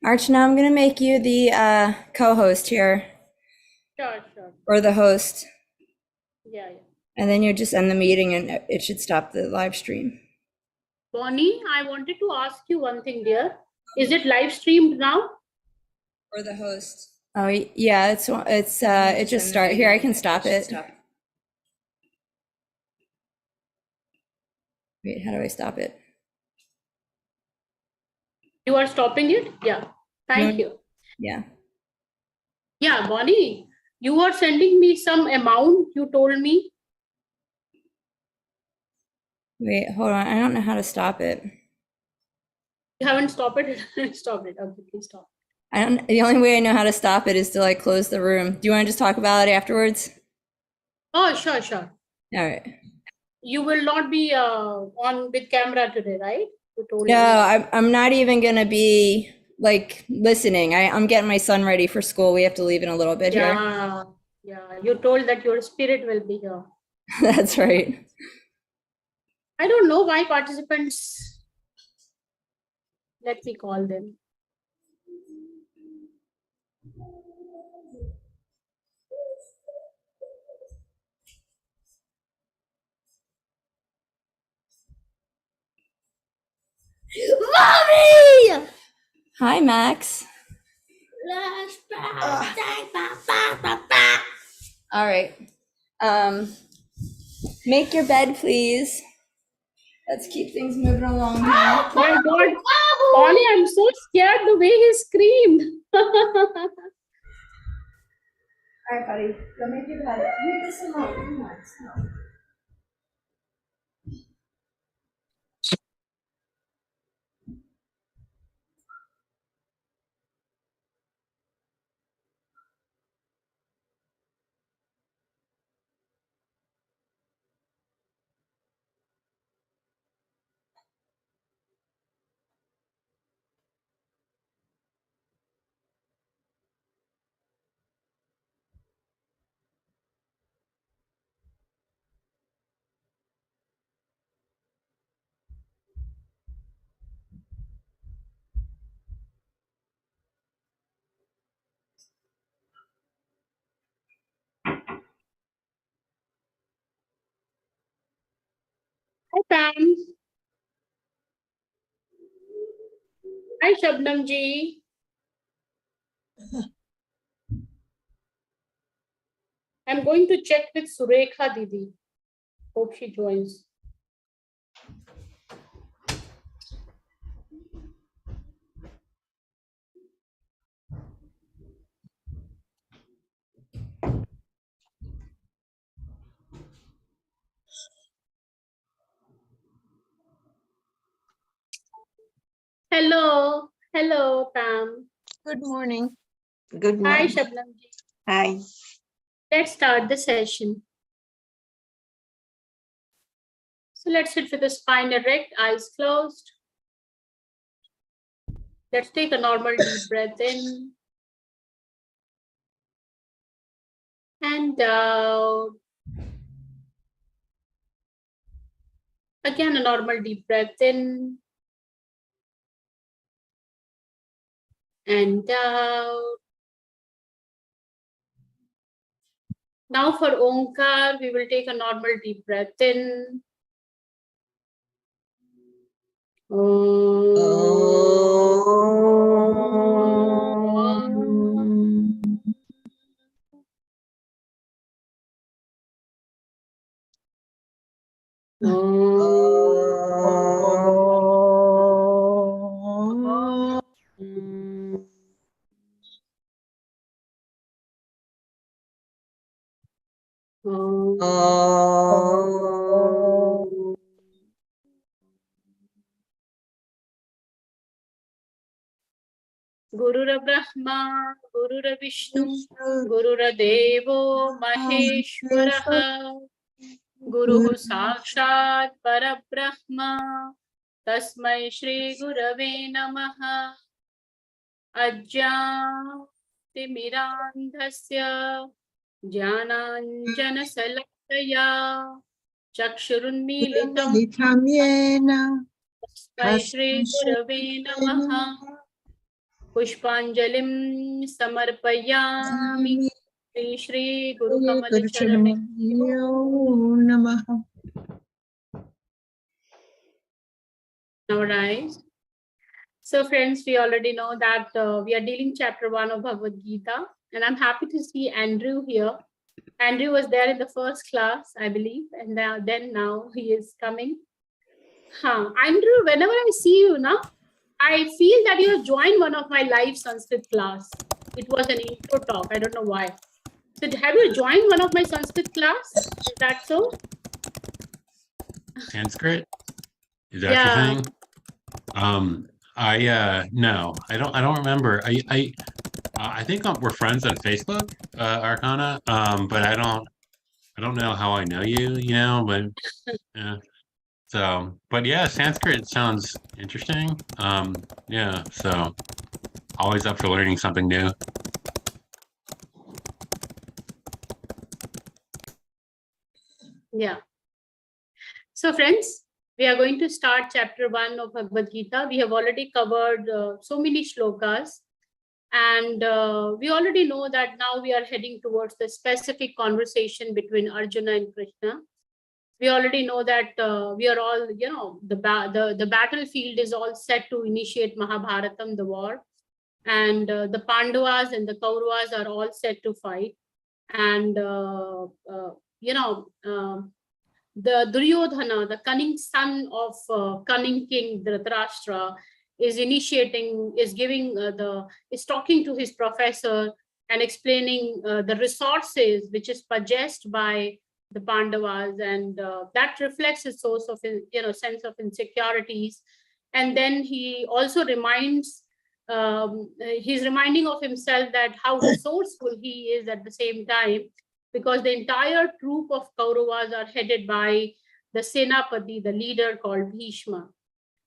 Archana, I'm gonna make you the co-host here, Sure. or the host, Yeah. and then you just end the meeting and it should stop the live stream. Bonnie, I wanted to ask you one thing, dear. Is it live streamed now? Or the host. Oh yeah, it just started. Here, I can stop it. Wait, how do I stop it? You are stopping it? Yeah. Thank you. Yeah. Yeah, Bonnie, you were sending me some amount, you told me. Wait, hold on. I don't know how to stop it. You haven't stopped it? Stop it. Okay, please stop. The only way I know how to stop it is to like close the room. Do you want to just talk about it afterwards? Oh, sure. All right. You will not be on with camera today, right? You told me. No, I'm not even gonna be like listening. I'm getting my son ready for school. We have to leave in a little bit here. Yeah. You told that your spirit will be here. That's right. I don't know why participants. Let me call them. Mommy! Hi, Max. All right. Make your bed, please. Let's keep things moving along here. My God, Bonnie, I'm so scared the way he screamed. All right, buddy. Go make your bed. Leave this alone. Come on. Hi, Pam. Hi, Shabnam ji. I'm going to check with Surekha Didi. Hope she joins. Hello, Pam. Good morning. Good Hi, morning. Shabnam ji. Hi. Let's start the session. So let's sit with the spine erect, eyes closed. Let's take a normal deep breath in and out. Again, a normal deep breath in and out. Now for Omkar, we will take a normal deep breath in. Gurura Brahma, Gurura Vishnu, Gurura Devo Maheshwaraha, Guruhu Sakshat Parabrahma, Tasmai Shri Gurave Namaha, Ajnatimirandhasya, Jnananjana Salakaya, Chakshurunmilitam Litam yena Tasmai Shri Gurave Namaha. Pushpanjalim samarpayami Shri Guru Kamal Charane. Namaha. Now rise. So friends, we already know that we are dealing chapter 1 of Bhagavad Gita, and I'm happy to see Andrew here. Andrew was there in the first class, I believe, and now he is coming. Andrew, whenever I see you now, I feel that you have joined one of my live Sanskrit class. It was an intro talk. I don't know why. So have you joined one of my Sanskrit class? Is that so? Sanskrit? Is that your thing? No, I don't remember. I think we're friends on Facebook, Arcana. But I don't know how I know you, but yeah. So, but yeah, Sanskrit sounds interesting. Yeah, so always up for learning something new. Yeah. So friends, we are going to start chapter 1 of Bhagavad Gita. We have already covered so many shlokas, and we already know that now we are heading towards the specific conversation between Arjuna and Krishna. We already know that we are all, the battlefield is all set to initiate Mahabharatam, the war, and the Pandavas and the Kauravas are all set to fight, and the Duryodhana, the cunning son of cunning king Dhritarashtra, is talking to his professor and explaining the resources which is possessed by the Pandavas, and that reflects his source of sense of insecurities. And then he also he's reminding of himself that how resourceful he is at the same time, because the entire troop of Kauravas are headed by the Senapati, the leader called Bhishma.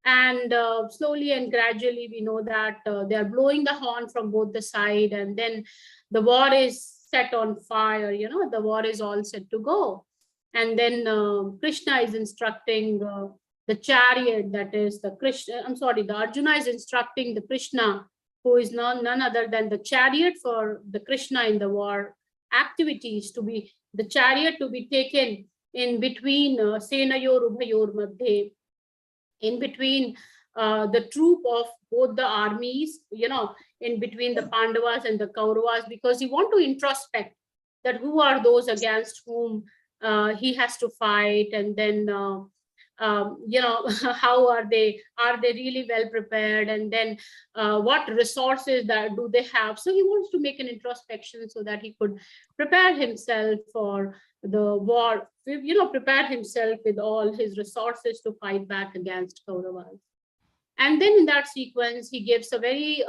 And slowly and gradually, we know that they are blowing the horn from both the side, and then the war is set on fire, the war is all set to go. And then Krishna is instructing the chariot, that is the Arjuna is instructing the Krishna, who is none other than the chariot for the Krishna in the war activities, to be the chariot to be taken in between Senayor Ubhayor Madhye, in between the troop of both the armies, in between the Pandavas and the Kauravas, because he want to introspect that who are those against whom he has to fight, and then how are they really well prepared, and then what resources that do they have. So he wants to make an introspection so that he could prepare himself for the war, prepare himself with all his resources to fight back against Kauravas. And then in that sequence, he gives a very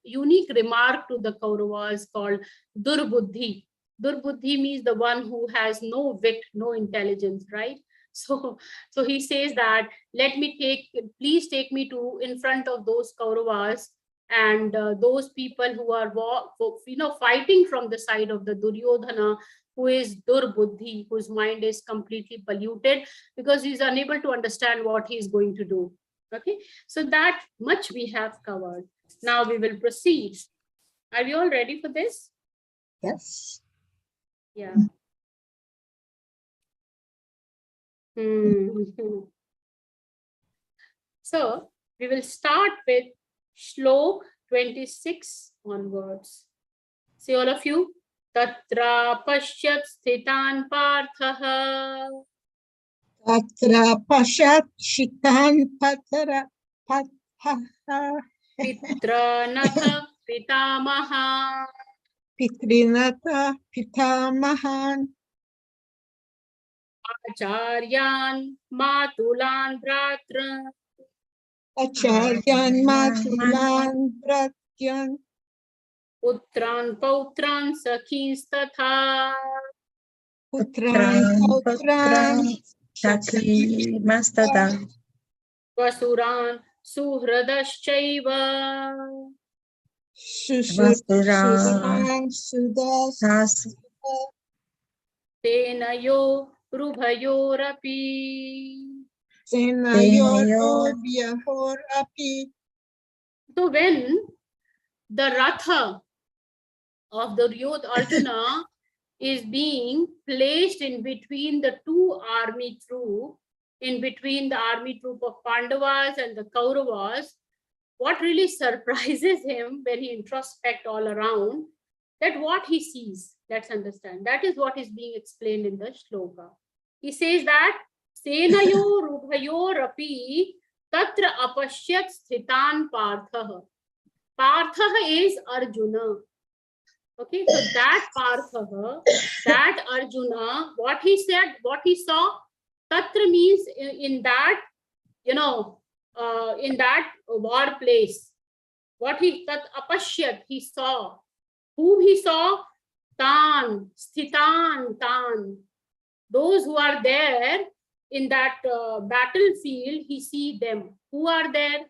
unique remark to the Kauravas called Durbuddhi. Durbuddhi means the one who has no wit, no intelligence, right? So he says that, please take me to in front of those Kauravas and those people who are fighting from the side of the Duryodhana, who is Durbuddhi, whose mind is completely polluted because he's unable to understand what he's going to do. Okay, so that much we have covered. Now we will proceed. Are you all ready for this? Yes. Yeah. So we will start with Shlok 26 onwards. See all of you. Tatra pashyat sthitan parthaha. Tatra pashat shitan patara pathaha. Pitranatha pitamaha. Pitrinata pitamahan. Acharyan matulan bratra. Acharyan matulan pratyan. Putran pautran sakhis tatha. Putran Shakli Mastata Vasuran suhradaschaiva. Susuran sudas Tenayo rubhayorapi. Senayor Vyahor api. So when the Ratha of the Arjuna is being placed in between the two army troops, in between the army troop of Pandavas and the Kauravas. What really surprises him when he introspects all around, that what he sees, let's understand. That is what is being explained in the shloka. He says that Senayor Ubhayor Api Tatra Apashyat Sthitan Partha. Partha is Arjuna. Okay, so that Partha, that Arjuna, what he said, what he saw, Tatra means in that, in that war place. What he, Tat Apashyat, he saw. Whom he saw? Tan, Sthitan, Tan. Those who are there in that battlefield, he see them. Who are there?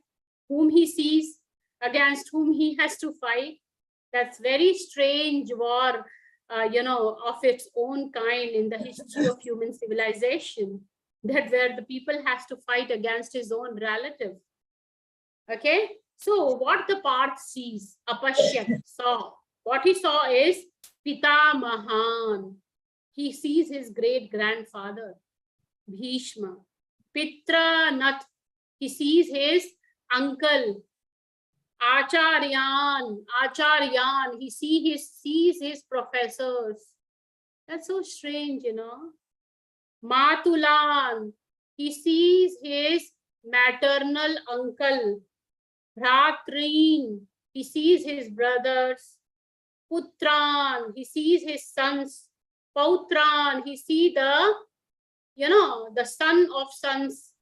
Whom he sees, against whom he has to fight. That's very strange war, of its own kind in the history of human civilization. That where the people has to fight against his own relative. Okay, so what the Parth sees, Apashyat, saw. What he saw is Pita Mahan. He sees his great grandfather, Bhishma. Pitra Nath. He sees his uncle, Acharyan. He sees his professors. That's so strange, Matulan. He sees his maternal uncle, Bhratrin. He sees his brothers. Putran. He sees his sons. Pautran. He sees the son of sons.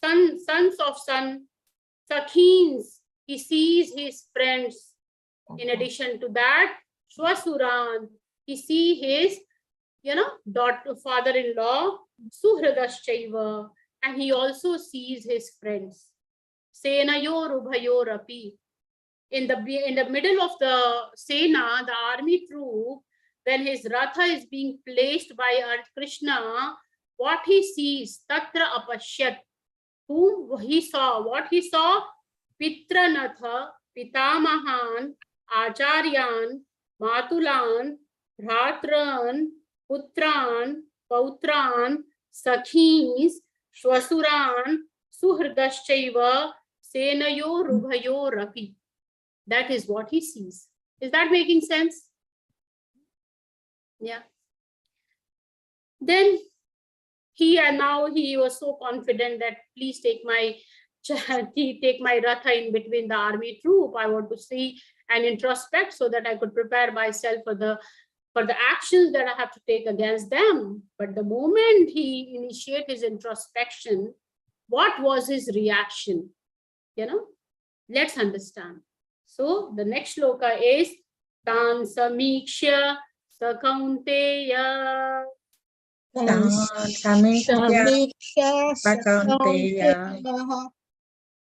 Sons of son. Sakhins. He sees his friends. In addition to that, Shwasuran. He sees his, father-in-law, Suhridaschaiva, and he also sees his friends. Senayor Ubhayor Api. In the middle of the Sena, the army troop, when his Ratha is being placed by Krishna, what he sees, Tatra Apashyat, whom he saw, what he saw, Pitranatha, Pitamahan, Acharyan, Matulan, Bhratran, Putran, Pautran, Sakhis, Shwasuran, Suhridaschaiva, Senayor Ubhayor Api. That is what he sees. Is that making sense? Yeah. Then he was so confident that please take my Ratha in between the army troop. I want to see and introspect so that I could prepare myself for the actions that I have to take against them. But the moment he initiated his introspection, what was his reaction? Let's understand. So the next shloka is Tan Samiksha Sakaunteya Samiksha Sakaunteya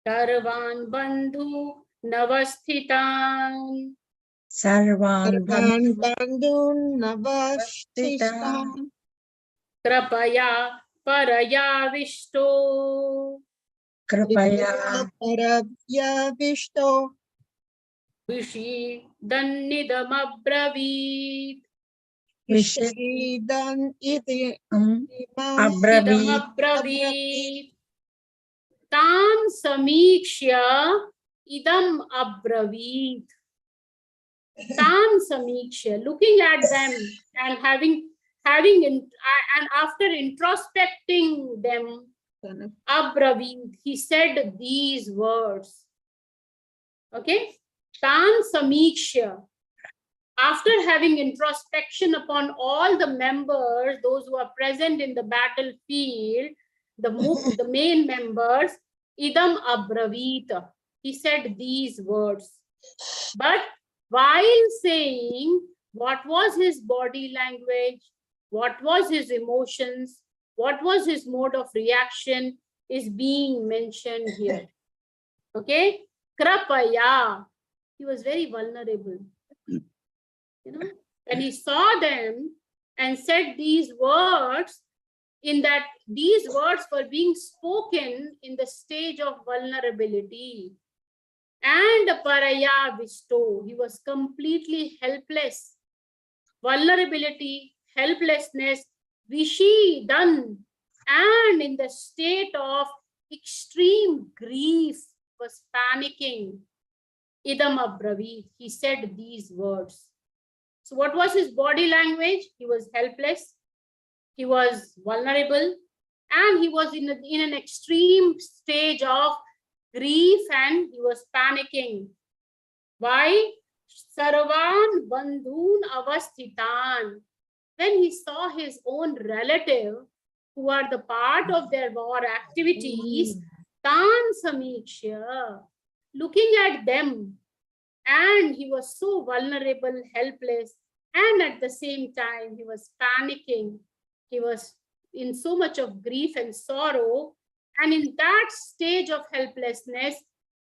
Sarvan Bandhu Navasthitan Sarvan Bandun Navastistan Krapaya Paraya Vishto Kripaya Paravya Vishto Vishi Dannidamabravit Vishidan Iti Abravit Idamabravit Tan Samikshya Idam Abravit. Tan Samiksha, looking at them and and after introspecting them, Abravit, he said these words. Okay, Tan Samiksha. After having introspection upon all the members, those who are present in the battlefield, the main members, Idam Abravita. He said these words. But while saying what was his body language, what was his emotions, what was his mode of reaction is being mentioned here. Okay? Krapaya. He was very vulnerable. When he saw them and said these words, in that these words were being spoken in the stage of vulnerability. and paraya visto. He was completely helpless. Vulnerability, helplessness, vishidan, and in the state of extreme grief, was panicking. Idam abravit. He said these words. So what was his body language? He was helpless, he was vulnerable, and he was in an extreme stage of grief, and he was panicking. Why? Sarvan bandhun avasthitan. When he saw his own relative, who are the part of their war activities, tan samiksha, looking at them, and he was so vulnerable, helpless, and at the same time, he was panicking. He was in so much of grief and sorrow. And in that stage of helplessness,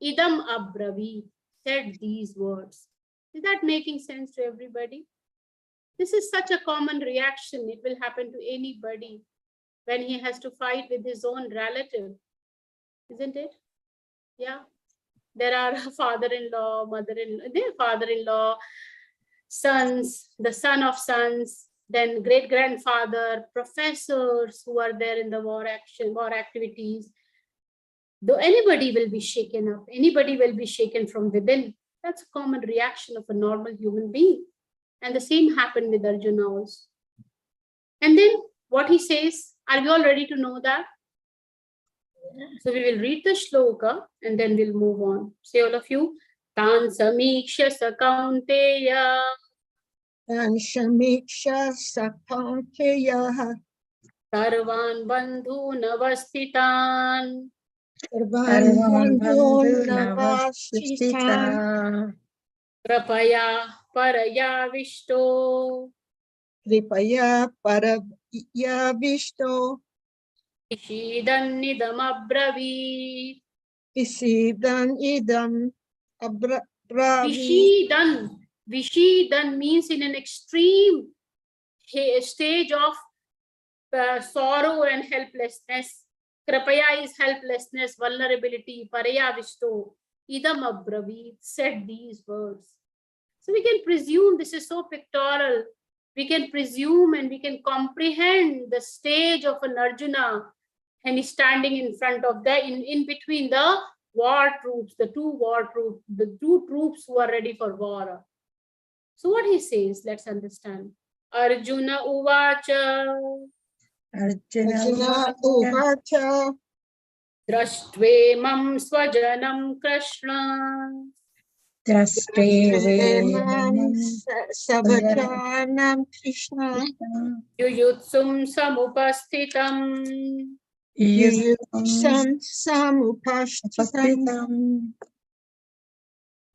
idam abravi, said these words. Is that making sense to everybody? This is such a common reaction. It will happen to anybody when he has to fight with his own relative, isn't it? Yeah. There are father-in-law, mother-in-law, their father-in-law, sons, the son of sons, then great-grandfather, professors who are there in the war activities. Though anybody will be shaken up, anybody will be shaken from within. That's a common reaction of a normal human being. And the same happened with Arjuna also. And then what he says, are we all ready to know that? So we will read the shloka and then we'll move on. Say all of you. Tan samiksha sakaunteya. Tan samiksha sakanteya. Sarvan bandhu navastitan. Sarvan bandhun Navastita. navasthitan. Krapaya paraya vishto. Kripaya paraya visto. Ishidannidam abravit. Isidan idam abravi. Vishidan. Vishidan means in an extreme stage of sorrow and helplessness. Krapaya is helplessness, vulnerability. Paraya vishto. Idam abravit, said these words. So we can presume, this is so pictorial, we can presume and we can comprehend the stage of an Arjuna, and he's standing in front of in between the war troops, the two troops who are ready for war. So what he says, let's understand. Arjuna uvacha. Arjuna uvacha. Drashtve swajanam Krishna. Drashtemam savajanam Krishna. Yuyutsum samupasthitam. Yuyuksam samupashtitam.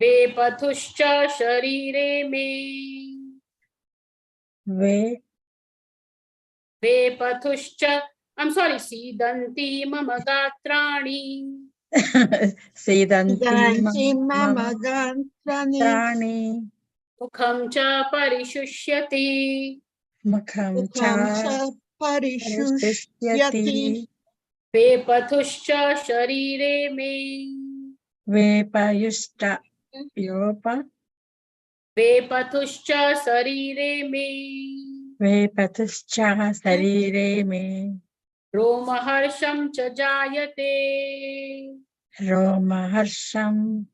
Vepathuscha sharire me. Vepathuscha, I'm sorry, sidanti mama gatrani. Siddhanti mama gantrani. Mukham cha parishusyati. Mukham Mukham cha cha parishusyati. Vepathuscha sharire me. Vepayushta yopa. Vepathuscha sarire me. Vepatuscha sarire me. Roma harsham cha jayate. Roma harsham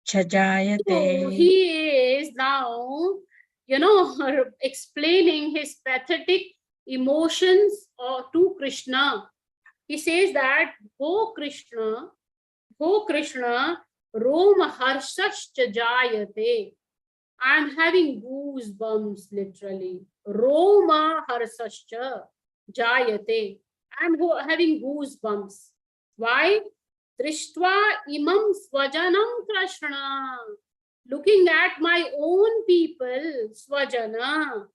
chajayate. So he is now, explaining his pathetic emotions to Krishna. He says that, "Oh Krishna, Roma harshascha jayate." I'm having goosebumps, literally. Roma harsascha jayate. I'm having goosebumps. Why? Drishtva imam swajanam Krishna. Looking at my own people, swajana.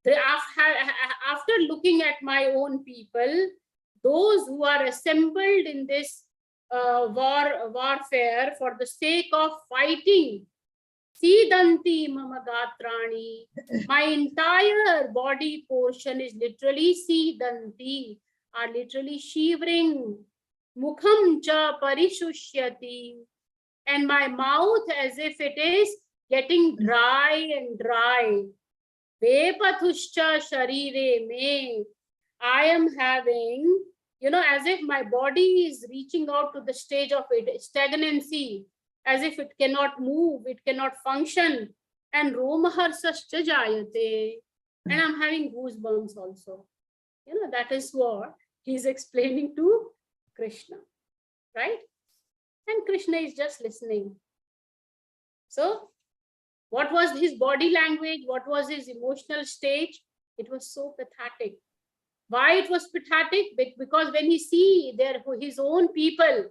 After looking at my own people, those who are assembled in this warfare for the sake of fighting, Sidanti mama gatrani. My entire body portion is literally Sidanti, are literally shivering. Mukham cha parishusyati. and my mouth as if it is getting dry and dry. Vepathuscha sharire me. I am having, as if my body is reaching out to the stage of stagnancy, as if it cannot move, it cannot function. And romaharsascha jayate. And I'm having goosebumps also. That is what he's explaining to Krishna, right? And Krishna is just listening. So, what was his body language? What was his emotional stage? It was so pathetic. Why it was pathetic? Because when he see his own people,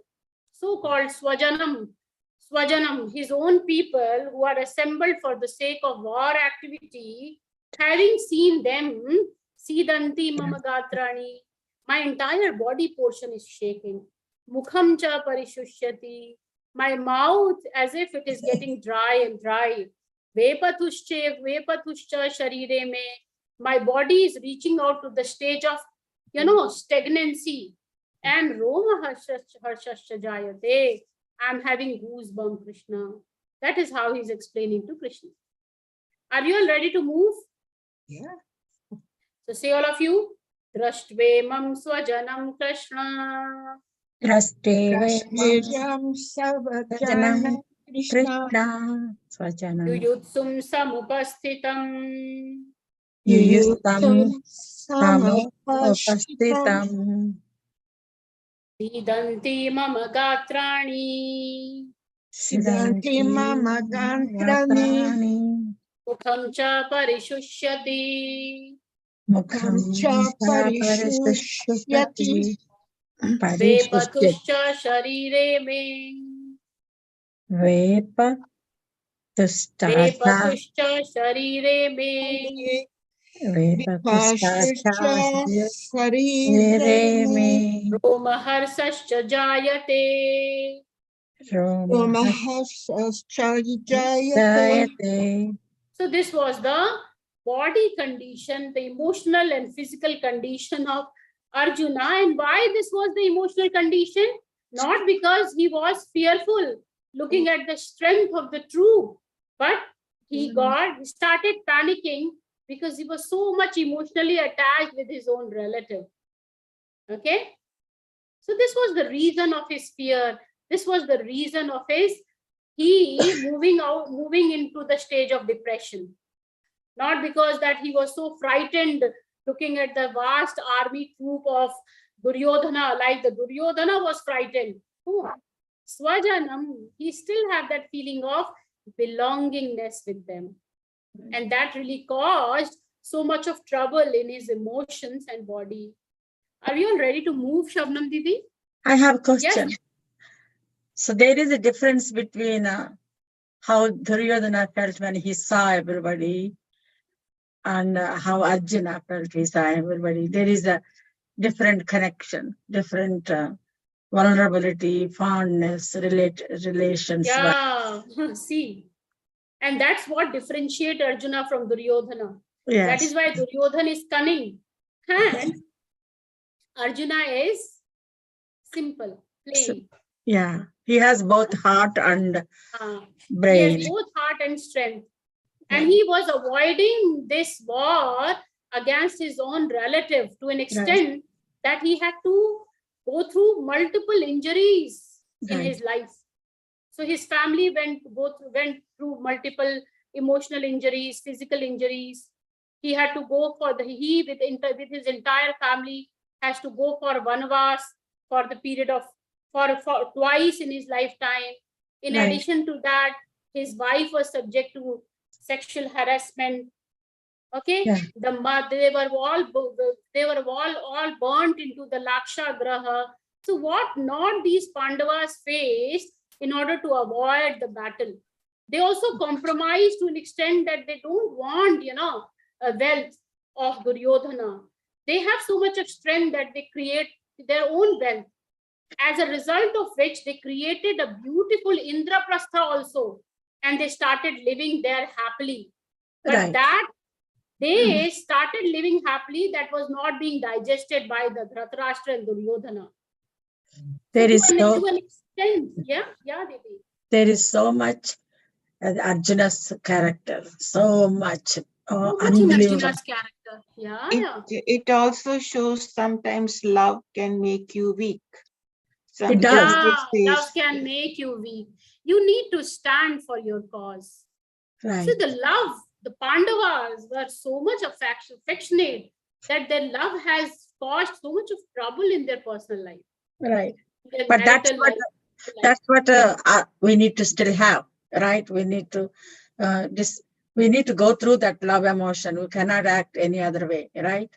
so-called Swajanam, his own people who are assembled for the sake of war activity, having seen them, Sidanti mama gatrani, my entire body portion is shaking. Mukham cha parishushyati, my mouth as if it is getting dry and dry. Vepathuscha sharire me, my body is reaching out to the stage of, stagnancy. And Roma harshascha jayate, I'm having goosebumps, Krishna. That is how he's explaining to Krishna. Are you all ready to move? Yeah. So say all of you, Drashtve swajanam Krishna. Rashtrivam Savajanam Krishna Krishna Swajanam Yuyutsum samupasthitam. Yuyustam Samupashtitam Samupastitam Sidanti mama gatrani. Siddhanti Mama Gantrani Mukham cha parishushyati. Mukham Cha Parishushati Parishushti Vepathuscha sharire me. Vepatustasa Vepathuscha sharire me. Vipashuscha Vepatustasa Sarire me Romaharsascha jayate. Roma Mahasascha Jayate. Jayate. So this was the body condition, the emotional and physical condition of Arjuna. And why this was the emotional condition? Not because he was fearful, looking at the strength of the troop, but he started panicking because he was so much emotionally attached with his own relative. Okay? So this was the reason of his fear. This was the reason of moving into the stage of depression. Not because that he was so frightened looking at the vast army troop of Duryodhana, like the Duryodhana was frightened. Oh, Swajanam, he still had that feeling of belongingness with them. And that really caused so much of trouble in his emotions and body. Are you all ready to move, Shabnam Didi? I have a question. Yes. So there is a difference between how Duryodhana felt when he saw everybody and how Arjuna felt he saw everybody. There is a different connection, different vulnerability, fondness, relations. Yeah, see. And that's what differentiates Arjuna from Duryodhana. Yes. That is why Duryodhana is cunning. And Arjuna is simple, plain. Yeah, he has both heart and He brain. has both heart and strength. And he was avoiding this war against his own relative to an extent that he had to go through multiple injuries in his life. So his family went through multiple emotional injuries, physical injuries. He had to go with his entire family has to go for Vanvas for the period of for twice in his lifetime. In addition to that, his wife was subject to sexual harassment. Okay, they were all burnt into the Laksha Graha. So what not these Pandavas faced in order to avoid the battle? They also compromised to an extent that they don't want, a wealth of Duryodhana. They have so much of strength that they create their own wealth. As a result of which they created a beautiful Indraprastha also, and they started living there happily. But that they started living happily, that was not being digested by the Dhritarashtra and Duryodhana. There is to an extent, Devi. There is so much Arjuna's character, so much, So much in unbelievable. Arjuna's character. Yeah. It also shows sometimes love can make you weak. It does. Yeah, It love says, can make you weak. You need to stand for your cause. Right. So the love, the Pandavas were so much affectionate that their love has caused so much of trouble in their personal life. Right. Their But that's marital what life. we need to still have, right? We need to we need to go through that love emotion. We cannot act any other way, right?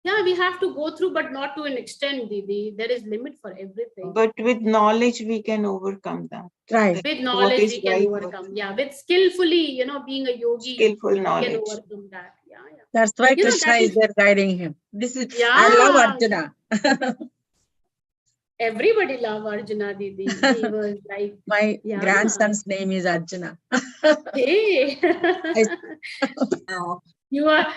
Yeah, we have to go through, but not to an extent, Didi. There is limit for everything. but with knowledge we can overcome that. Right. With What knowledge, is we can right, overcome. Yeah, with skillfully, being a yogi, skillful we can knowledge. overcome that. Yeah. That's why You know, Krishna that is is- there guiding him. This is Yeah. I love Arjuna. Everybody love Arjuna, Didi. He was like, My yeah. grandson's name is Arjuna. Hey, you are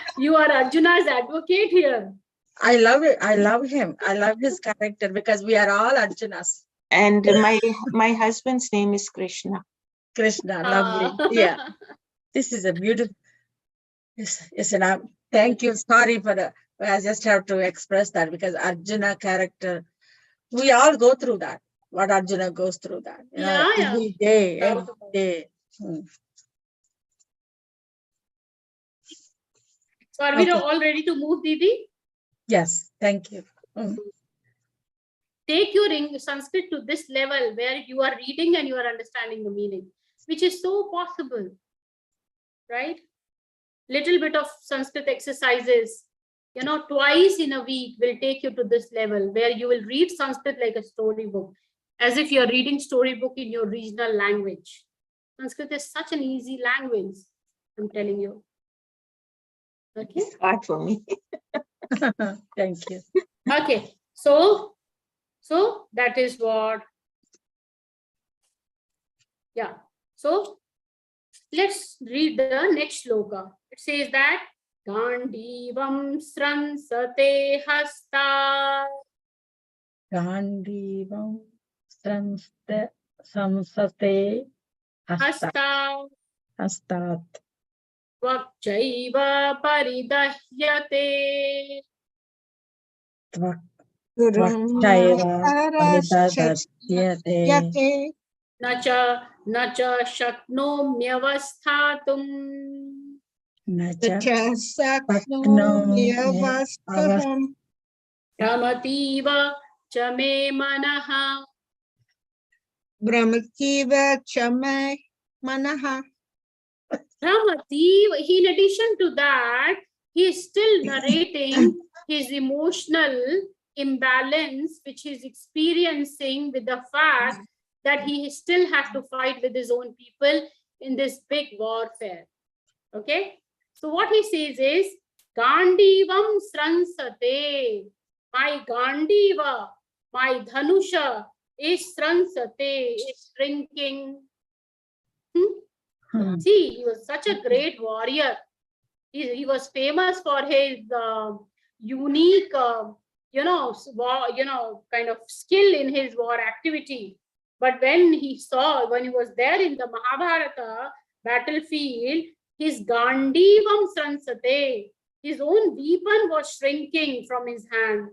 Arjuna's advocate here. I love it. I love him. I love his character because we are all Arjunas. And my husband's name is Krishna. Krishna, lovely. Yeah. This is a beautiful. Yes, and thank you. Sorry for the. I just have to express that because Arjuna character, we all go through that. What Arjuna goes through that, Yeah. every day, Doubt every about it. day. Hmm. So are we Okay. all ready to move, Didi? Yes, thank you. Hmm. Take your Sanskrit to this level where you are reading and you are understanding the meaning, which is so possible, right? Little bit of Sanskrit exercises, twice in a week will take you to this level where you will read Sanskrit like a storybook, as if you're reading storybook in your regional language. Sanskrit is such an easy language, I'm telling you. Okay. It's hard for me. Thank you. Okay. So that is what. Yeah. So let's read the next shloka. It says that Gandivam sransate hasta. Gandivam samsate hastat Vakchaiva paridahyate. Vakchaiva paridadasyate Nacha shaknomyavasthatum. nacha Saknomyavastaham Ramativa cha me manaha. Brahmativa chamay manaha. Ramativa, in addition to that, he is still narrating his emotional imbalance, which he's experiencing with the fact that he still has to fight with his own people in this big warfare. Okay? So what he says is, Gandivam sransate. My Gandiva, my Dhanusha is sransate, is shrinking. See, he was such a great warrior. He was famous for his unique, kind of skill in his war activity. But when he was there in the Mahabharata battlefield, his Gandivam sransate, his own weapon was shrinking from his hand.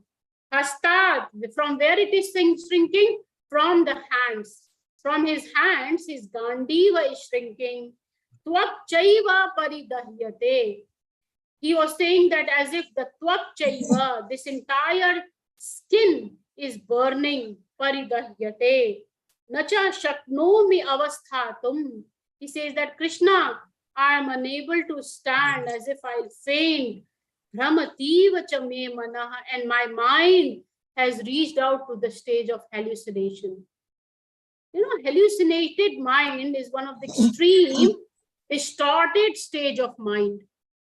Hastat, from where it is shrinking? From the hands. From his hands, his Gandiva is shrinking. Tvakchaiva paridahyate. He was saying that as if the tvakchaiva, this entire skin is burning. Paridahyate. Nacha shaknomi avasthatum. He says that Krishna, I am unable to stand, as if I'll faint. Brahmativa cha me manaha, and my mind has reached out to the stage of hallucination. Hallucinated mind is one of the extreme distorted stage of mind.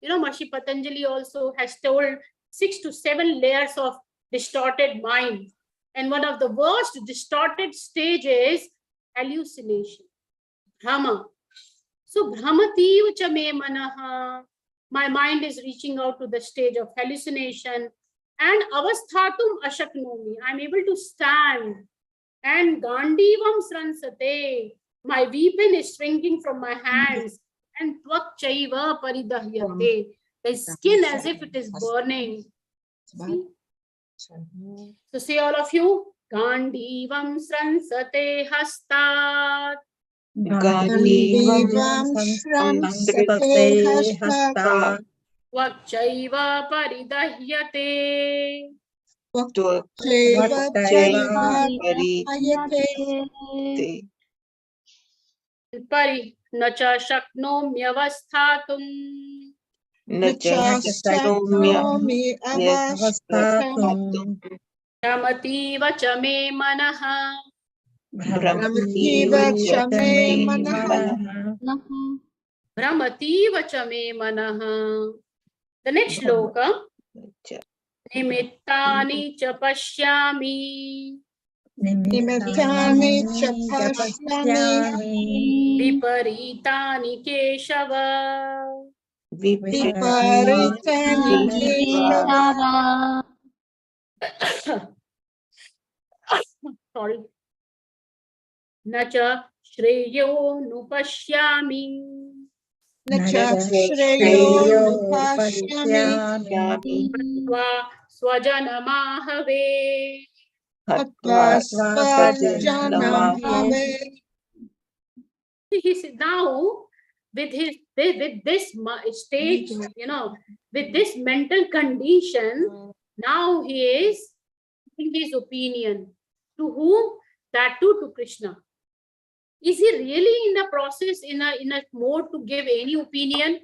Maharishi Patanjali also has told 6 to 7 layers of distorted mind. And one of the worst distorted stages is hallucination, Brahma. So, Brahmativa cha me manaha, my mind is reaching out to the stage of hallucination. And avasthatum ashaknomi, I'm able to stand. And Gandivam Sransate, my weapon is shrinking from my hands. And Tvak Chaiva Paridahyate, the skin as if it is burning. See? So say all of you, Gandivam Sransate Hastat. Gandivam Sransate Hastat. Tvak Chaiva Paridahyate. Tvakchaiva parihayate. Pari Nacha Shaknomyavasthatum. Nachasanomi avastatum. Ramati Vachame Manaha. Brahmativa chame manaha. Brahmati Vachame Manaha. The next shloka. Nimittani cha pashyami. Nimittani cha pashyami. Viparitani Keshava. Viparitani keshava. Sorry. Nacha Shreyo Nupashyami. Nachashreyo pashyami. Atva Swajanamahave. Atva svajanamave. He said now with this stage, with this mental condition, now he is giving his opinion. To whom? That too to Krishna. Is he really in the process, in a mode to give any opinion?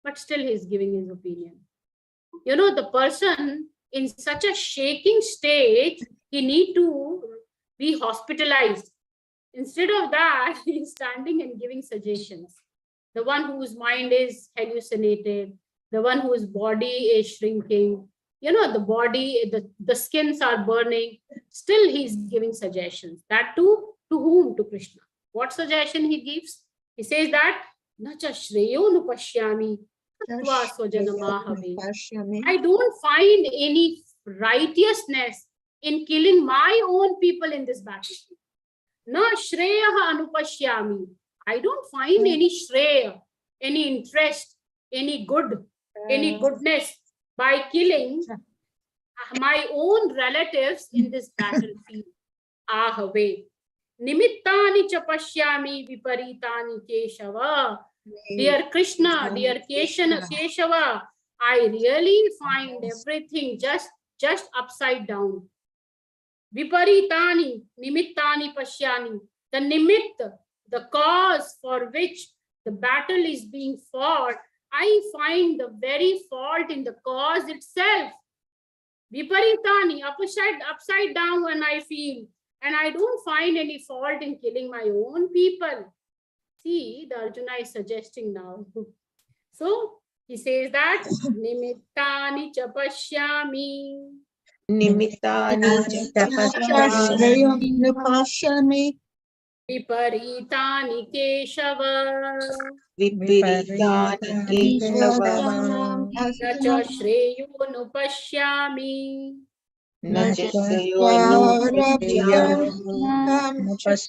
But still he is giving his opinion. The person in such a shaking state, he need to be hospitalized. Instead of that, he is standing and giving suggestions. The one whose mind is hallucinated, the one whose body is shrinking, the body, the skins are burning, still he's giving suggestions. That too, to whom? To Krishna. What suggestion he gives? He says that, Nacha Shreyo Nupashyami. I don't find any righteousness in killing my own people in this battlefield. Na Shreyaha Anupashyami. I don't find any Shreya, any interest, any goodness by killing my own relatives in this battlefield. Ahave. Nimittani chapashyami viparitani Keshava. Dear Krishna, dear Keshava, I really find everything just upside down. Viparitani, nimittani pashyani. The nimitta, the cause for which the battle is being fought, I find the very fault in the cause itself. Viparitani, upside down when I feel, and I don't find any fault in killing my own people. See, the Arjuna is suggesting now. So he says that nimittani chapashyami. Nimittani chapashyami. Viparitani Keshava. Viparitani Keshava. Nacha Shreyo Nupashyami.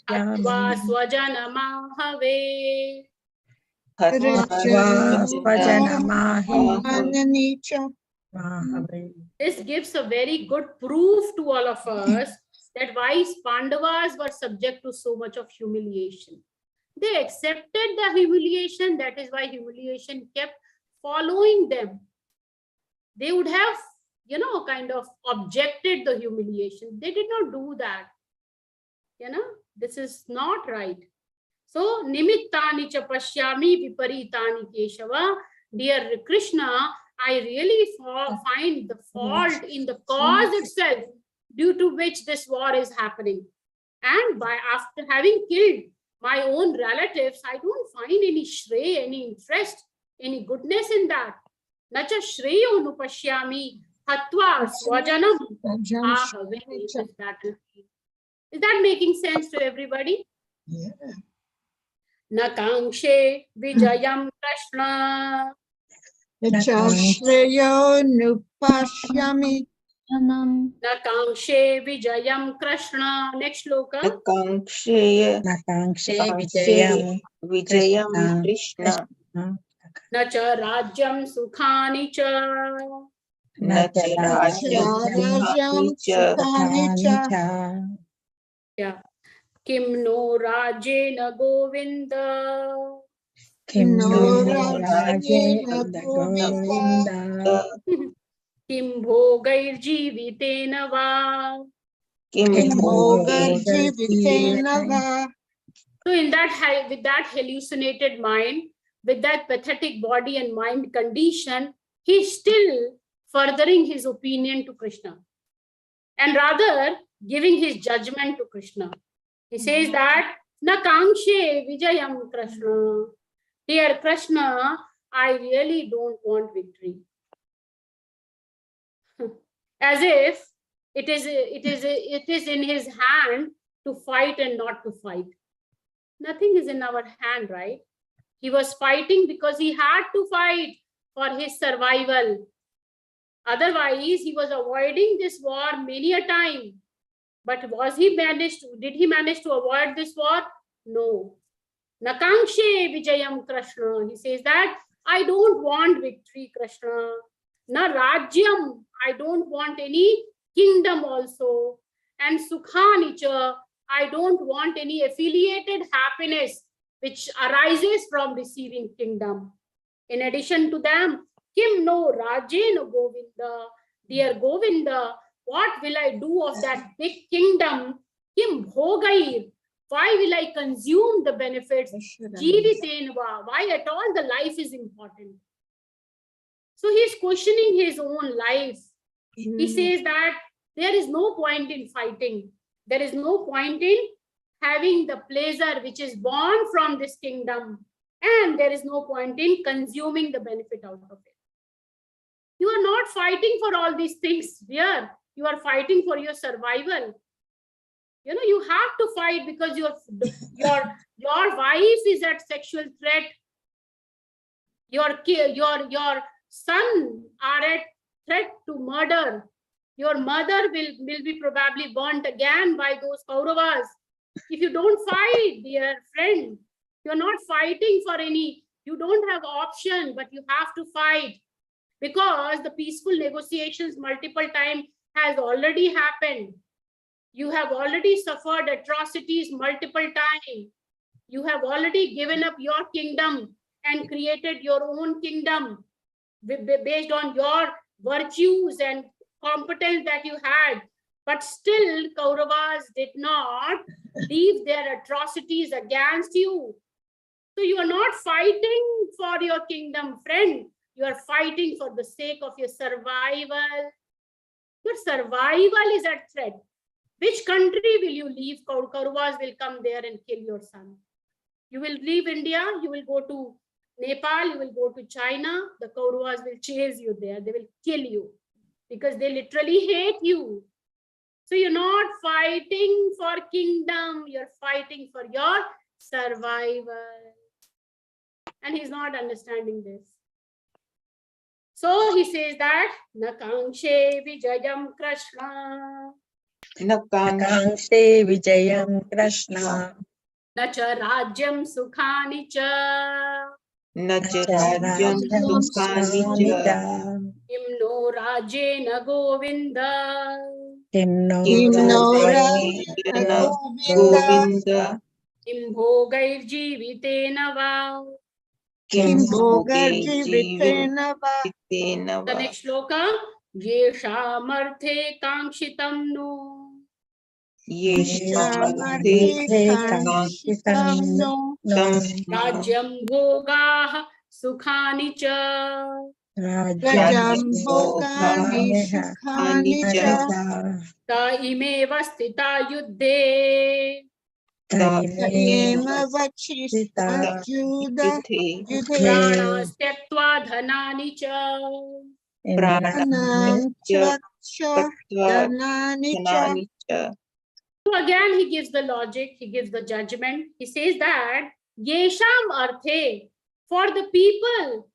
Atva Swajanamahave. This gives a very good proof to all of us that why Pandavas were subject to so much of humiliation. They accepted the humiliation. That is why humiliation kept following them. They would have, kind of objected the humiliation. They did not do that. This is not right. So, nimittani cha pashyami viparitani Keshava. Dear Krishna, I really find the fault in the cause itself due to which this war is happening. And after having killed my own relatives, I don't find any shray, any interest, any goodness in that. Nacha shreyo nupashyami hatva swajanam ahave in this battlefield. Is that making sense to everybody? Yeah. Nakankshe vijayam prashna. Nachashreyo nupashyami. Na kangshe vijayam Krishna. Next shloka. Nakangsheya Nakangshe Kangshe Vijayam Vijayam Krishna Na cha rajyam sukhani cha. Na cha Rajyam Sukhani cha Yeah. Kim no rajena govinda. Kim No no Raje Govinda Kim bhogair jivitena va. Kim Kim Bhoge Bhoga Va So with that hallucinated mind, with that pathetic body and mind condition, he's still furthering his opinion to Krishna and rather giving his judgment to Krishna. He says that na kangshe vijayam Krishna. Dear Krishna, I really don't want victory. As if it is in his hand to fight and not to fight. Nothing is in our hand, right? He was fighting because he had to fight for his survival. Otherwise, he was avoiding this war many a time. But did he manage to avoid this war? No. Nakangshe vijayam Krishna. He says that I don't want victory, Krishna. Na rajyam. I don't want any kingdom also. And sukhanicha. I don't want any affiliated happiness which arises from receiving kingdom. In addition to them, Kim no Rajena Govinda, dear Govinda, what will I do of that big kingdom? Kim Bhogair, why will I consume the benefits? Jivitenva, why at all the life is important? So he's questioning his own life. He says that there is no point in fighting. There is no point in having the pleasure which is born from this kingdom. And there is no point in consuming the benefit out of it. You are not fighting for all these things here. You are fighting for your survival. You know, you have to fight because your wife is at sexual threat. Your son are at threat to murder. Your mother will be probably burnt again by those Kauravas. If you don't fight, dear friend, you're not fighting for any, you don't have option, but you have to fight. Because the peaceful negotiations multiple times has already happened. You have already suffered atrocities multiple times. You have already given up your kingdom and created your own kingdom based on your virtues and competence that you had. But still, Kauravas did not leave their atrocities against you. So you are not fighting for your kingdom, friend. You are fighting for the sake of your survival. Your survival is at threat. Which country will you leave? Kauravas will come there and kill your son. You will leave India, you will go to Nepal, you will go to China. The Kauravas will chase you there. They will kill you because they literally hate you. So you're not fighting for kingdom. You're fighting for your survival. And he's not understanding this. So he says that Nakangshe Vijayam Krishna. Nakangshe Vijayam Krishna Nacha Rajyam Sukhani cha. Nacharajam Sukhani cha Kim no Rajena Govinda. Kim no Rajena Govinda Kim Bhogair Jivitena va. Kim Bhoge Jivitena The next shloka. Yeshamarthe Kangshitam no. Yeshamarthe Kangshitam no Rajyam Bhogaha Sukhani cha. Rajam Bhogani Sukhani cha Ta imeva sthita yuddhe. Taima Vachista Yudhe Prana Stektva Dhanani cha. Pranam Chaksha Dhanani cha. So again, he gives the logic, he gives the judgment. He says that Yesham Arthe, for the people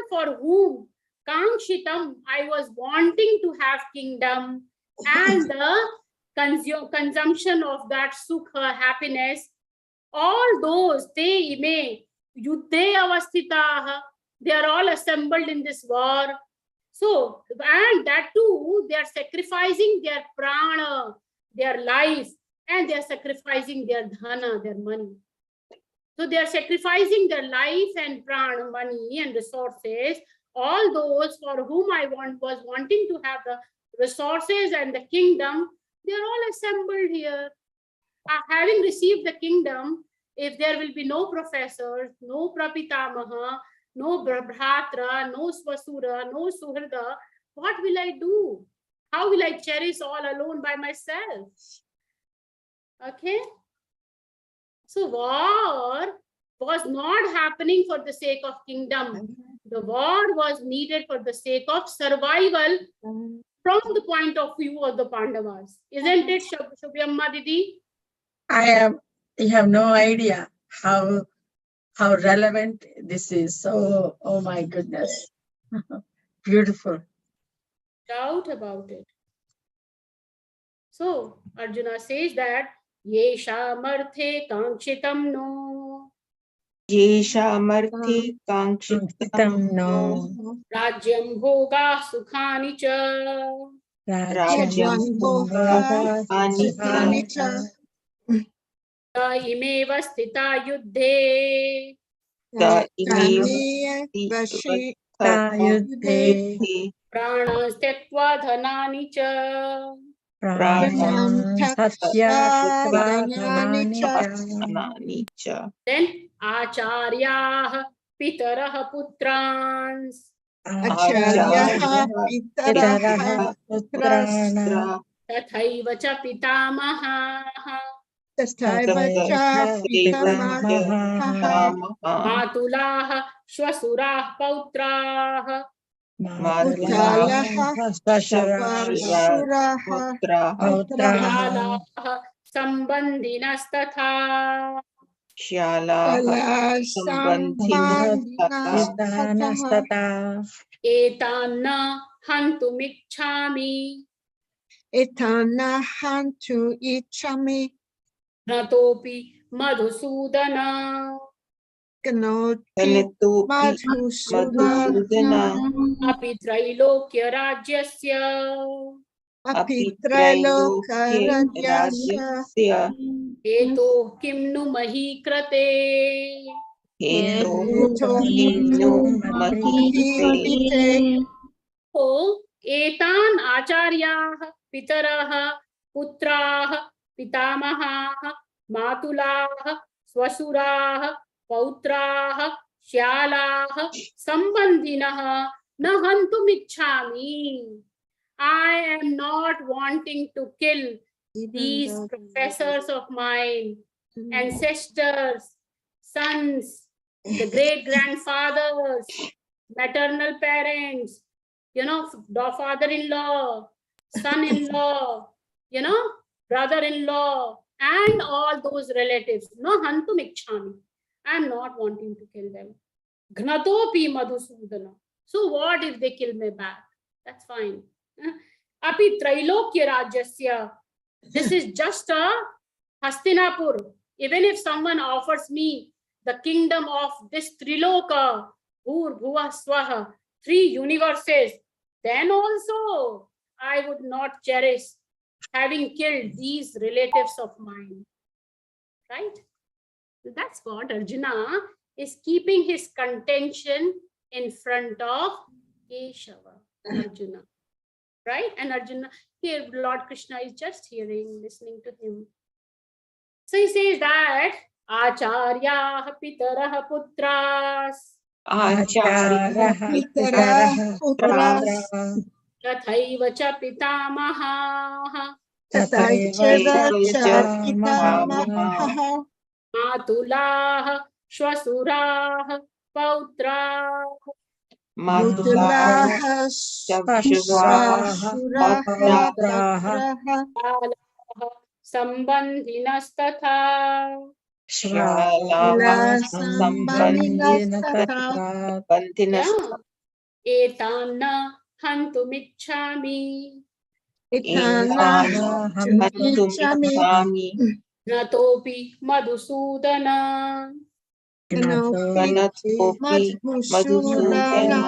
for whom Kangshitam, I was wanting to have kingdom, and the consumption of that sukha, happiness, all those, te ime, yuddhe avasthitaha, they are all assembled in this war. So, and that too, they are sacrificing their prana, their life, and they are sacrificing their dhana, their money. So they are sacrificing their life and prana, money and resources. All those for whom I was wanting to have the resources and the kingdom, they are all assembled here. Having received the kingdom, if there will be no professors, no prapitamaha, no bhratra, no swasura, no suhrda, what will I do? How will I cherish all alone by myself? Okay. So war was not happening for the sake of kingdom. The war was needed for the sake of survival from the point of view of the Pandavas. Isn't it, Shubhyamma Didi? You have no idea how relevant this is. So, oh my goodness. Beautiful. Doubt about it. So Arjuna says that Yesha marthe kangshitam no. Yeshamarthe kangshitam no. Rajyam bhoga sukhani cha. Rajyam bhoga sukhani cha. Imeva sthita yuddhe. Yuddhe Pranas त्यक्त्वा धनानि च. Then आचार्याः पितरः पुत्रांस्. तथैव च पितामहाः. मातुलाः श्वशुराः पौत्राः. शालाः सम्बन्धिनस्तथा. एतान्न हन्तुमिच्छामि. नतोऽपि मधुसूदन. अपि त्रैलोक्यराज्यस्य. हेतोः किं नु मही कृते. तो एतान् आचार्याः पितरः पुत्राः पितामहाः मातुलाः स्वसुराः पौत्राः श्यालाः सम्बन्धिनः न हन्तुमिच्छामि. I am not wanting to kill these professors of mine, ancestors, sons, the great grandfathers, maternal parents, father-in-law, son-in-law, brother-in-law, and all those relatives. No hantum ikshami. I am not wanting to kill them. Gnatopi madhusudana. So what if they kill me back? That's fine. Api Trailokya Rajyasya. This is just a Hastinapur. Even if someone offers me the kingdom of this Triloka, Bhur, Bhuva, Swaha, 3 universes, then also I would not cherish having killed these relatives of mine. Right? That's what Arjuna is keeping his contention in front of Keshava, Arjuna. Right? And Arjuna, here Lord Krishna is just hearing, listening to him. So he says that Acharya Pitarah Putras. Tathaiva cha Pitamaha. Matulah Shwasurah Pautrah. Matulah Sambandhinastatha. etanna hantumichhami Hantumichhami natopi madhusudana Ganatopi Madhusudana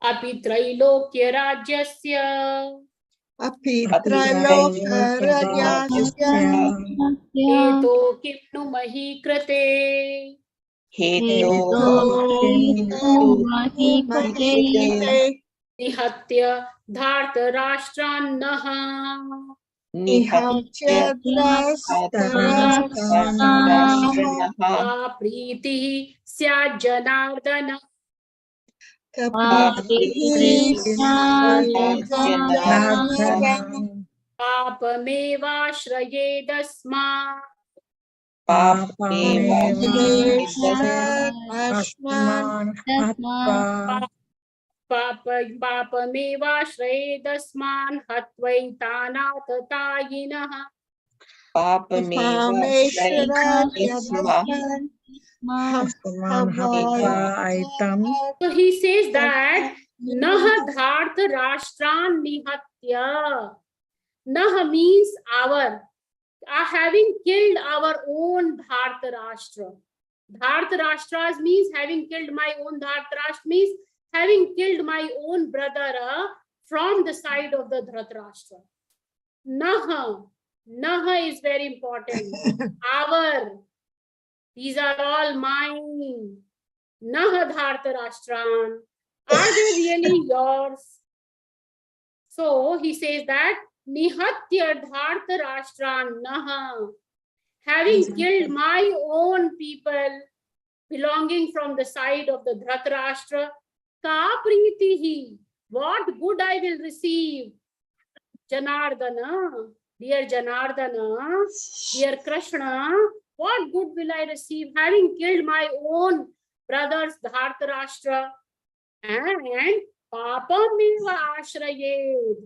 api trailokya rajyasya heto kim nu mahi krate Heto nihatya dhartarashtranah Nihatya Dhartarashtranaha priti syad janardana papamevashrayedasma papamevashrayedasman hatvaitanatayinah So he says that Nah Dharta Rashtran Nihatya. Nah means our. Having killed our own Dharta Rashtra. Dharta Rashtras means having killed my own Dharta Rashtra means having killed my own brother from the side of the Dhritarashtra. Nah. Nah is very important. Our. These are all mine. Nah Dharta Rashtran. Are they really yours? So he says that Nihatya Dharta Rashtran Nah. Having killed my own people belonging from the side of the Dhritarashtra, Ka Pritihi. What good I will receive? Janardana. Dear Janardana, dear Krishna, what good will I receive having killed my own brothers Dhartarashtra and Papameva Ashrayed?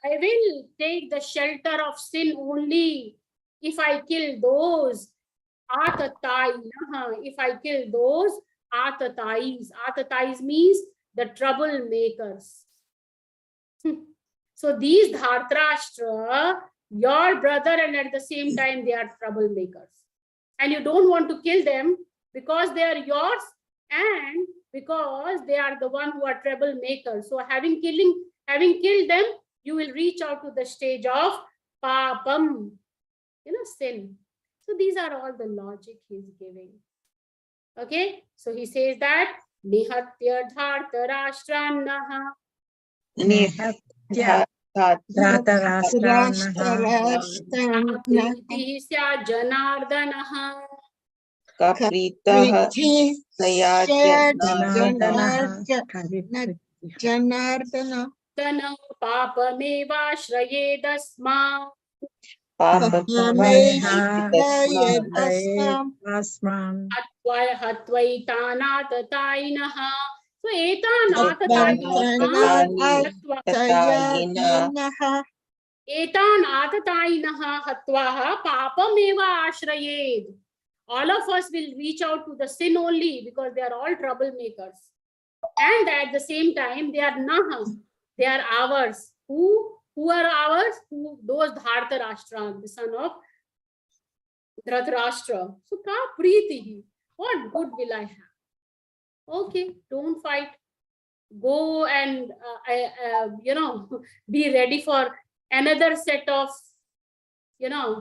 I will take the shelter of sin only if I kill those Atatai. If I kill those Atatais. Atatais means the troublemakers. So these Dhartarashtra, your brother, and at the same time they are troublemakers. And you don't want to kill them because they are yours and because they are the one who are troublemakers. So having killed them, you will reach out to the stage of papam, sin. So these are all the logic he's giving. Okay, so he says that Nihatya Dhartarashtranaha Priti Sya Janardanaha Janardana Tana Papameva Shrayedasma Hatvaitanatatainaha. So Etan atatainaha hatvaha papameva ashrayed. All of us will reach out to the sin only because they are all troublemakers. And at the same time, they are naha. They are ours. Who are ours? Those Dhartarashtra, the son of Dhritarashtra. So ka pritihi. What good will I have? Okay, don't fight. Go and be ready for another set of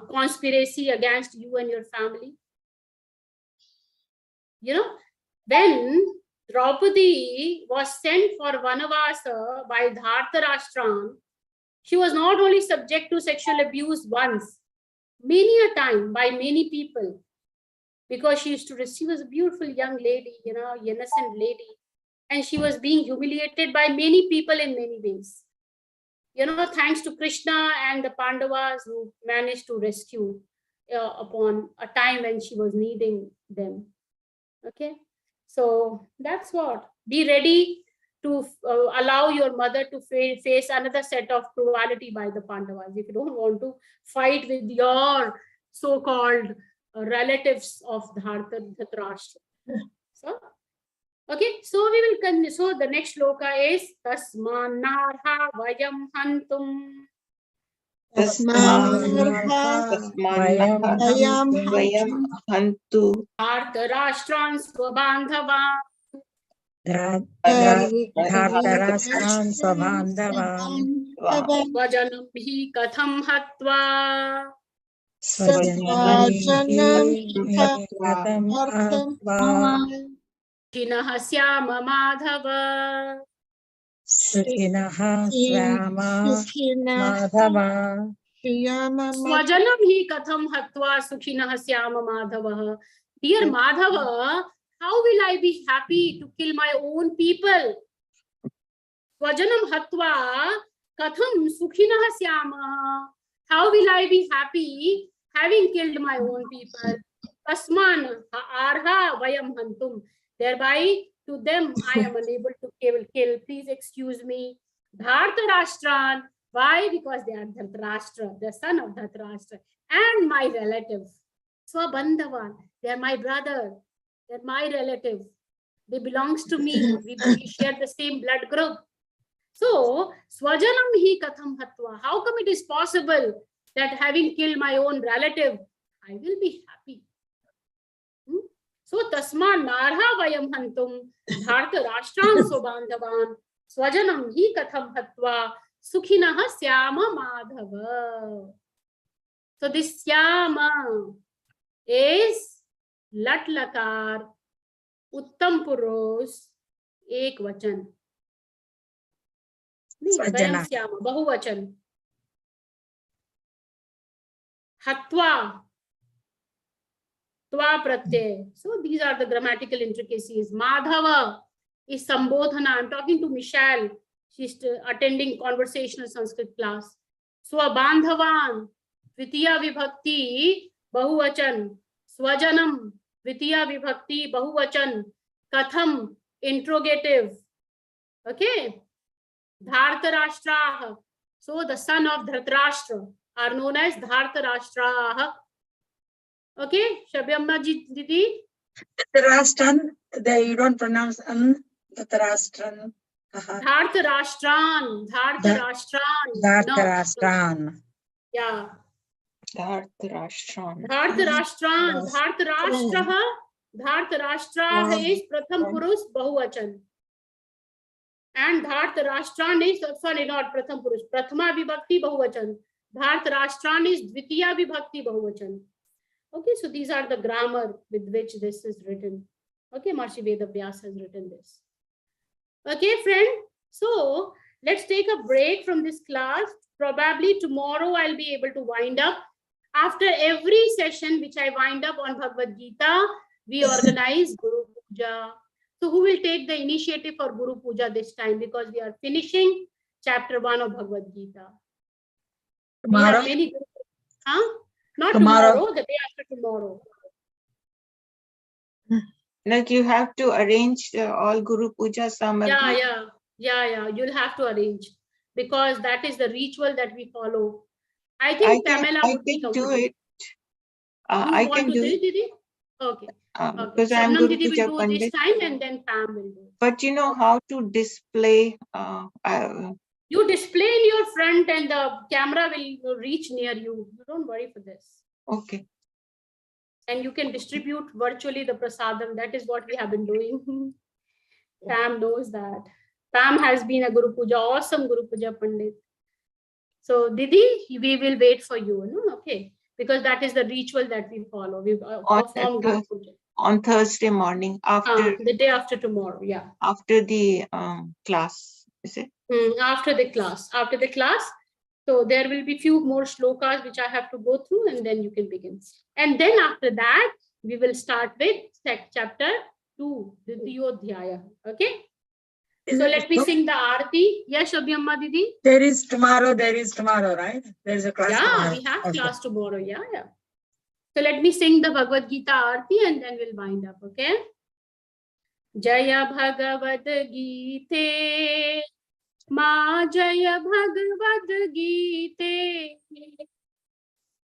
conspiracy against you and your family. When Draupadi was sent for Vanavasa by Dhartarashtra, she was not only subject to sexual abuse once, many a time by many people, because she was a beautiful young lady, innocent lady, and she was being humiliated by many people in many ways. Thanks to Krishna and the Pandavas who managed to rescue upon a time when she was needing them. Okay, so that's what. Be ready to allow your mother to face another set of cruelty by the Pandavas if you don't want to fight with your so-called relatives of Dhritarashtra. So, Okay, so we will continue. So the next shloka is Tasmanarha Vayam Hantum. Tasmanarha Vayam Hantu Dhartarashtran Swabandhavan. Dhartarashtan Swabandhavan Vajanam hi katham hatva. Khinah syama madhava. Sukinaha Swama Madhava. Swajanam hi katham hatva sukhinah syama madhava. Dear Madhava, how will I be happy to kill my own people? Swajanam hatva katham sukhinah syama. How will I be happy having killed my own people? Tasman arha vayam hantum. Thereby, to them I am unable to kill. Please excuse me. Dhartarashtran. Why? Because they are Dhritarashtra, the son of Dhritarashtra, and my relative. Swabandhavan. They are my brother. They are my relative. They belongs to me. We share the same blood group. So, Swajanam hi katham hatva. How come it is possible that having killed my own relative, I will be happy? So, tasma narha vayam hantum dhartarashtran sobandhavan swajanam hi katham hatva sukhinah syama madhava. So, this syama is lat lakar uttam purush ek vachan. Vayam syama bahuvachan. Hatva tva pratyay. So these are the grammatical intricacies. Madhava is sambodhana. I'm talking to Michelle. She's attending conversational Sanskrit class. Swabandhavan dvitiya vibhakti bahuvachan. Swajanam dvitiya vibhakti bahuvachan. Katham interrogative. Okay. Dhartarashtraha. So the son of Dhritarashtra are known as Dhartarashtraha. Okay, Shabhyamma ji Didi. Dhartarashtan, you don't pronounce Dhartarashtan. Dhartarashtran. Dhartarashtan. No. Yeah. Dhartarashtran. Dhartarashtraha is Pratham Purush Bahuvachan. And Dhartarashtran is, sorry, not Pratham Purush, Prathama Vibhakti Bahuvachan. Dhartarashtran is Dvitiya Vibhakti Bahuvachan. Okay, so these are the grammar with which this is written. Okay, Maharishi Vedavyas has written this. Okay, friend. So let's take a break from this class. Probably tomorrow I'll be able to wind up. After every session which I wind up on Bhagavad Gita, we organize Guru Puja. So who will take the initiative for Guru Puja this time? Because we are finishing chapter 1 of Bhagavad Gita. Tomorrow? We have many. Not tomorrow, the day after tomorrow. Like you have to arrange all Guru Puja Samagri. Yeah. You'll have to arrange because that is the ritual that we follow. I think Pamela would be do it. I can do it, Didi? Okay. Because I'm Guru Didi Puja will do this Pandit. time and then Pam will do. But you know how to display. You display in your front and the camera will reach near you. You don't worry for this. Okay. And you can distribute virtually the prasadam. That is what we have been doing. Pam knows that. Pam has been a Guru Puja, awesome Guru Puja Pandit. So Didi, we will wait for you. No? Okay. Because that is the ritual that we follow. We perform Guru Puja. On Thursday morning after. The day after tomorrow, yeah. After the class, is it? After the class. So there will be few more shlokas which I have to go through and then you can begin. And then after that, we will start with chapter 2, Dvitiyodhyaya. Okay? So let me sing the Aarti. Yes, Shabhyamma Didi? There is tomorrow, right? There is a class tomorrow. We have class tomorrow. Yeah. So let me sing the Bhagavad Gita Aarti and then we'll wind up. Okay? Jaya Bhagavad Gita. Ma Jaya Bhagavad Gita.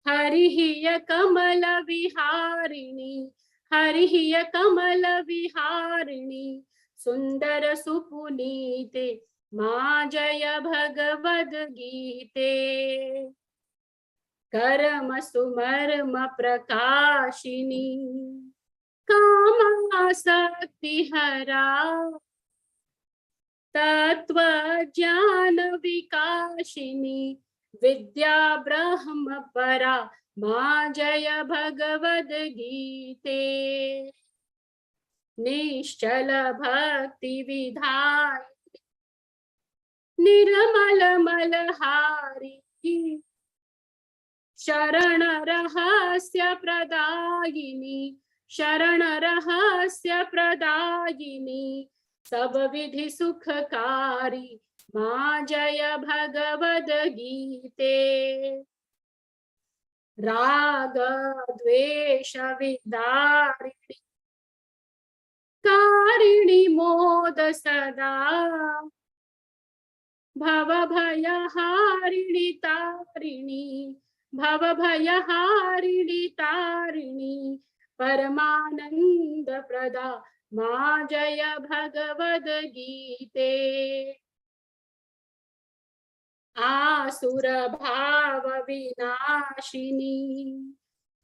Harihiya Kamala Viharini. Harihiya Kamala Viharini. सुंदर सुपुनीते मा जय भगवद गीते कर्म सुमर्म प्रकाशिनी कामासक्ति हरा तत्व ज्ञान विकाशिनी विद्या ब्रह्म परा मा जय भगवद गीते निश्चल भक्ति विधाय निर्मल मलहारी शरण रहस्य प्रदायिनी शरण रहस्य प्रदायिनी सब विधि सुखकारी मा जय भगवद गीते राग द्वेष विदारिणी कारिणी मोद सदा भव भय हारिणी तारिणी भव भय हारिणी तारिणी परमानंद प्रदा मा जय भगवद गीते आसुर भाव विनाशिनी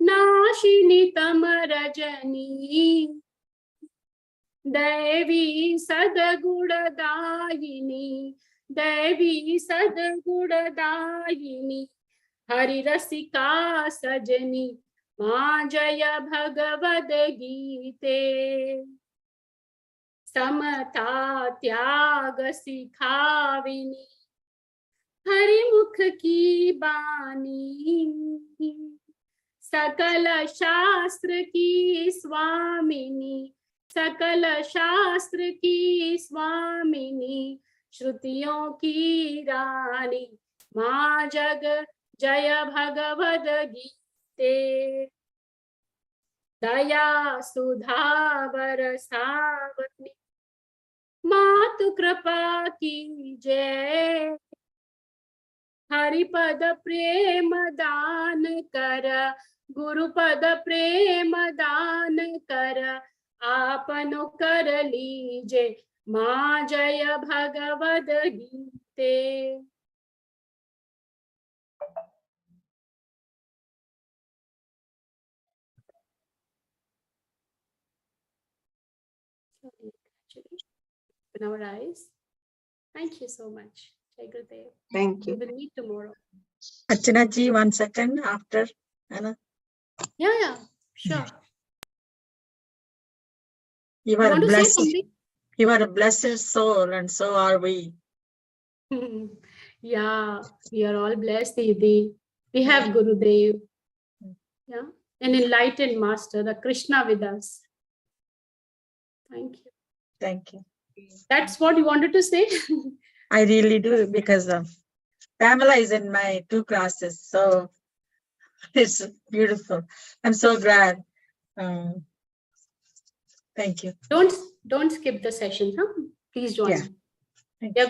नाशिनी तम रजनी दैवी सदगुणदायिनी दैवी सदगुणदायिनी हरि रसिका सजनी मा जय भगवद गीते समता त्याग सिखाविनी हरि मुख की बानी सकल शास्त्र की स्वामिनी सकल शास्त्र की स्वामिनी श्रुतियों की रानी मा जग जय भगवद गीते दया सुधा बरसावनी मातु कृपा की जय हरिपद प्रेम दान कर गुरुपद प्रेम दान कर आपनो कर लीजे मा जय भगवद गीते Open our eyes. Thank you so much. Jai Gurudev. Thank We you. will meet tomorrow. Archana ji, 1 second after. Anna, Yeah, sure. you You are a want to say blessed, something? you are a blessed soul, and so are we. Yeah, we are all blessed, Didi. We have Gurudev. Yeah, an enlightened master, the Krishna with us. Thank you. Thank you. That's what you wanted to say? I really do, because Pamela is in my 2 classes, so it's beautiful. I'm so glad. Thank you. Don't skip the session, huh? Please join. Yeah. Thank you.